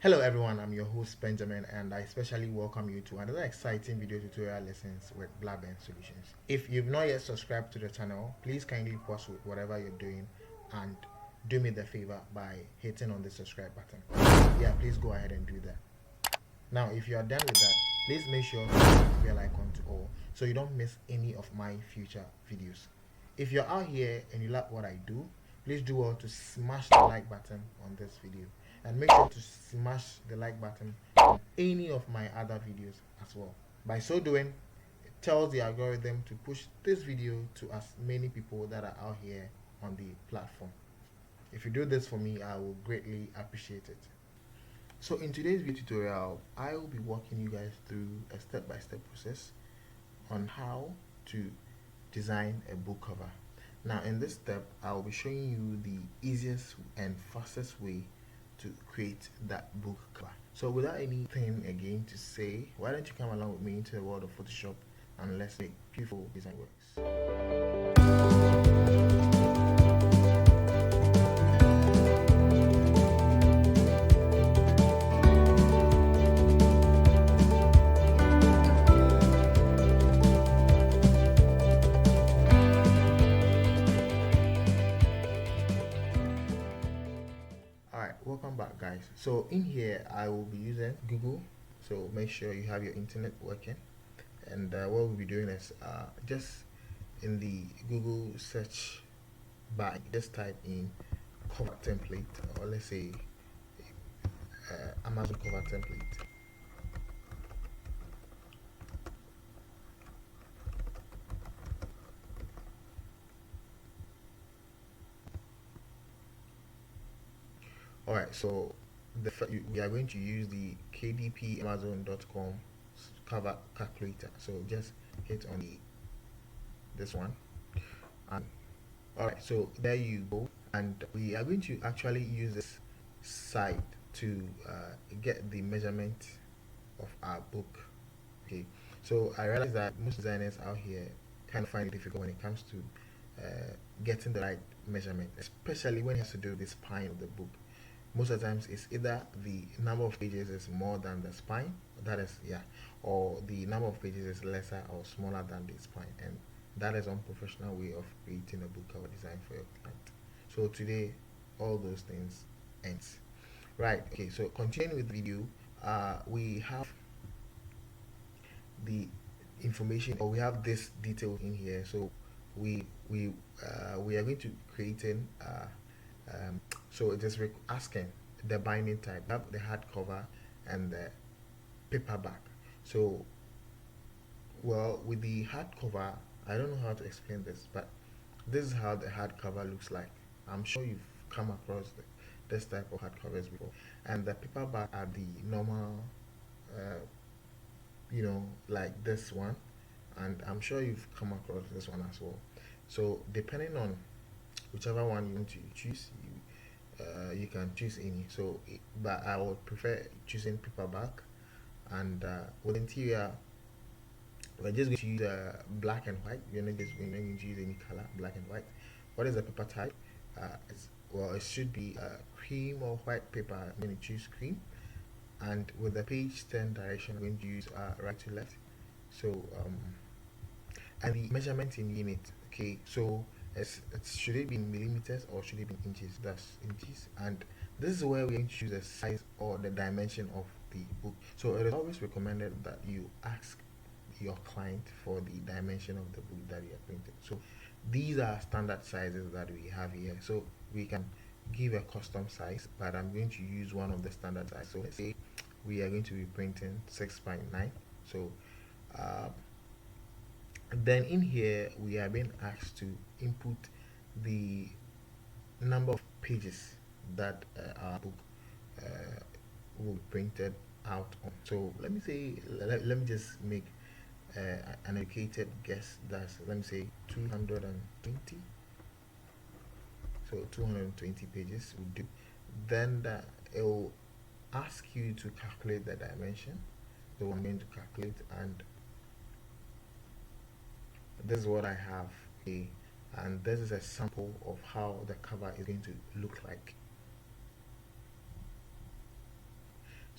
Hello everyone, I'm your host Benjamin and I especially welcome you to another exciting video tutorial lessons with Blabensolutions. If you've not yet subscribed to the channel, please kindly pause with whatever you're doing and do me the favor by hitting on the subscribe button. Yeah, please go ahead and do that. Now, if you are done with that, please make sure to hit the bell icon to all so you don't miss any of my future videos. If you're out here and you like what I do, please do all to smash the like button on this video and make sure to smash the like button on any of my other videos as well. By so doing, it tells the algorithm to push this video to as many people that are out here on the platform. If you do this for me, I will greatly appreciate it. So in today's video tutorial, I will be walking you guys through a step-by-step process on how to design a book cover. Now in this step, I will be showing you the easiest and fastest way to create that book cover. So without anything again to say, why don't you come along with me into the world of Photoshop and let's make beautiful design works. Alright, welcome back guys. So in here I will be using Google, so make sure you have your internet working, and what we'll be doing is just in the Google search bar just type in cover template, or let's say Amazon cover template. Alright, so we are going to use the kdpamazon.com cover calculator. So just hit on this one, and alright, so there you go. And we are going to actually use this site to get the measurement of our book. Okay, so I realize that most designers out here kind of find it difficult when it comes to getting the right measurement, especially when it has to do with the spine of the book. Most of the times it's either the number of pages is more than the spine, that is, yeah, or the number of pages is lesser or smaller than the spine, and that is unprofessional way of creating a book cover design for your client. So today all those things ends. Right, okay, so continuing with the video, we have the information, or we have this detail in here. So we are going to creating so it is asking the binding type, the hardcover and the paperback. So well, with the hardcover, I don't know how to explain this, but this is how the hardcover looks like. I'm sure you've come across this type of hardcovers before, and the paperback are the normal like this one, and I'm sure you've come across this one as well. So depending on whichever one you want to choose, you can choose any. So but I would prefer choosing paperback, and with interior we're just going to use black and white. We're not just going to use any color, black and white. What is the paper type? Well, it should be cream or white paper. I'm going to choose cream, and with the page turn direction I'm going to use right to left. So and the measurement in unit. Okay, so should it be in millimeters or should it be in inches? That's inches, and this is where we're going to choose the size or the dimension of the book. So it is always recommended that you ask your client for the dimension of the book that you are printing. So these are standard sizes that we have here. So we can give a custom size, but I'm going to use one of the standard size. So let's say we are going to be printing 6.9. So then in here we are being asked to input the number of pages that our book will be printed out on. So let me say, let me just make an educated guess. That's, let me say 220. So 220 pages will do. Then it will ask you to calculate the dimension. So I'm going to calculate, and this is what I have. Okay, and this is a sample of how the cover is going to look like.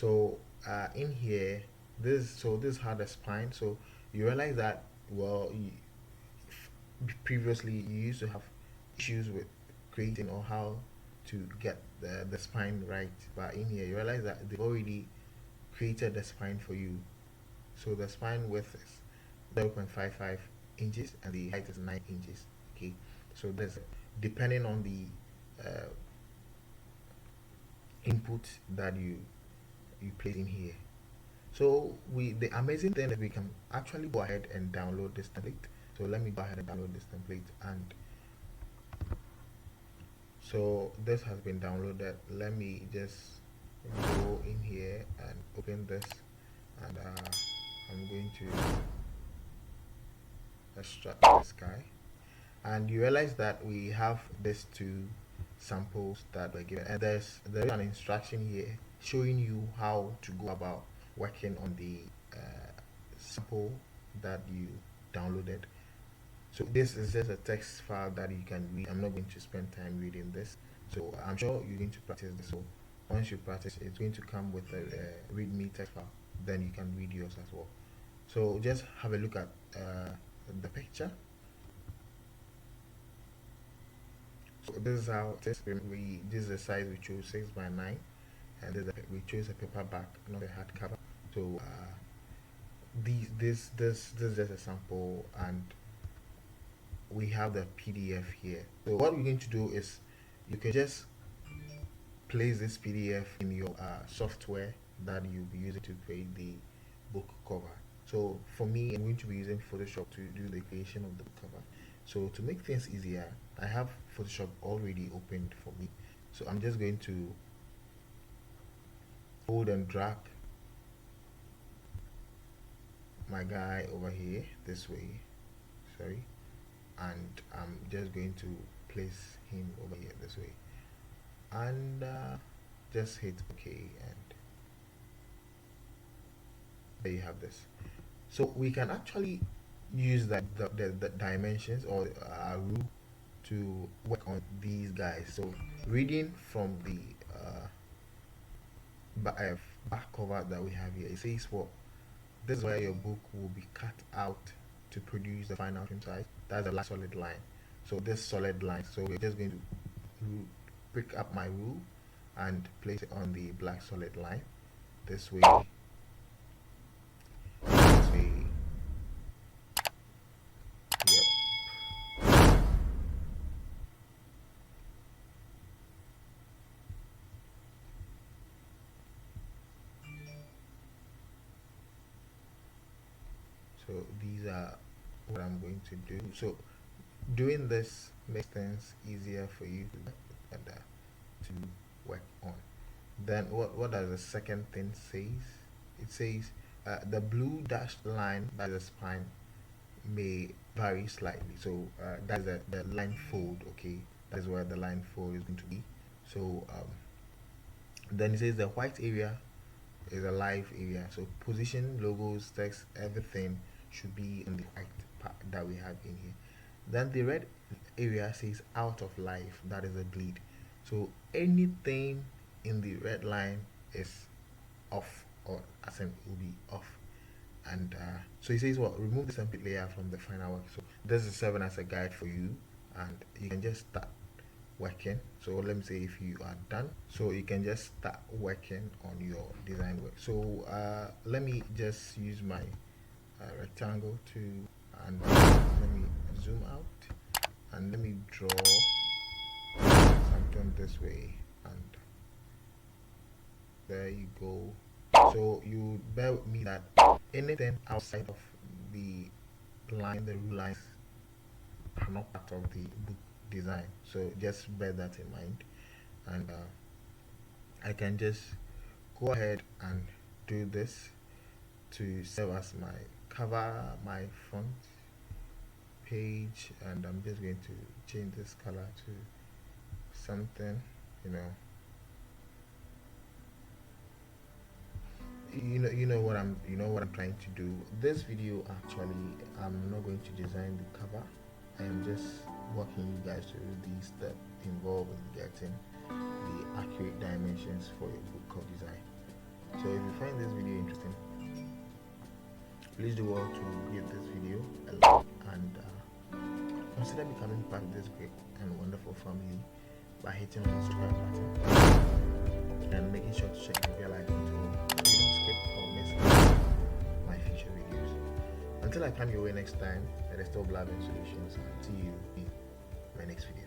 So in here, this had a spine. So you realize that, well, previously you used to have issues with creating or how to get the spine right, but in here you realize that they've already created the spine for you. So the spine width is 0.55 inches and the height is 9 inches. Okay, so there's, depending on the input that you place in here. So the amazing thing that we can actually go ahead and download this template. So let me go ahead and download this template, and so this has been downloaded. Let me just go in here and open this, and I'm going to extract this guy, and you realize that we have these two samples that were given, and there is an instruction here showing you how to go about working on the sample that you downloaded. So this is just a text file that you can read. I'm not going to spend time reading this, so I'm sure you're going to practice this. So once you practice, it's going to come with a readme text file, then you can read yours as well. So just have a look at the picture. So this is how it is. This is the size we chose, 6x9, and we chose a paperback, not a hardcover. So this is just a sample, and we have the PDF here. So what we're going to do is, you can just place this PDF in your software that you'll be using to create the book cover. So for me, I'm going to be using Photoshop to do the creation of the book cover. So to make things easier, I have Photoshop already opened for me. So I'm just going to hold and drag my guy over here this way, sorry, and I'm just going to place him over here this way, and just hit OK, and there you have this. So we can actually use the dimensions or rule to work on these guys. So reading from the back cover that we have here, it says what, this is where your book will be cut out to produce the final trim size. That's the last solid line. So this solid line, so we're just going to pick up my rule and place it on the black solid line this way, this way. Yep. So these are what I'm going to do. So doing this makes things easier for you to work on. Then what does the second thing says? It says the blue dashed line by the spine may vary slightly. So that's the line fold. Okay, that's where the line fold is going to be. So then it says the white area is a live area. So position, logos, text, everything should be in the white part that we have in here. Then the red area says out of life, that is a bleed. So anything in the red line is off, or as in will be off. And so he says, well, remove the template layer from the final work. So this is serving as a guide for you, and you can just start working. So let me say if you are done, so you can just start working on your design work. So let me just use my rectangle to, and let me zoom out, and let me draw something this way, and there you go. So you bear with me that anything outside of the line, the rule lines, are not part of the book design. So just bear that in mind, and I can just go ahead and do this to serve as my cover, my front page, and I'm just going to change this color to something, you know what I'm trying to do. This video, actually, I'm not going to design the cover. I am just walking you guys through the steps involved in getting the accurate dimensions for your book cover design. So find this video interesting, please do well to give this video a like and consider becoming part of this great and wonderful family by hitting on the subscribe button and making sure to check the bell icon so you don't skip or miss my future videos. Until I come your way next time, it is still Blabensolutions. See you in my next video.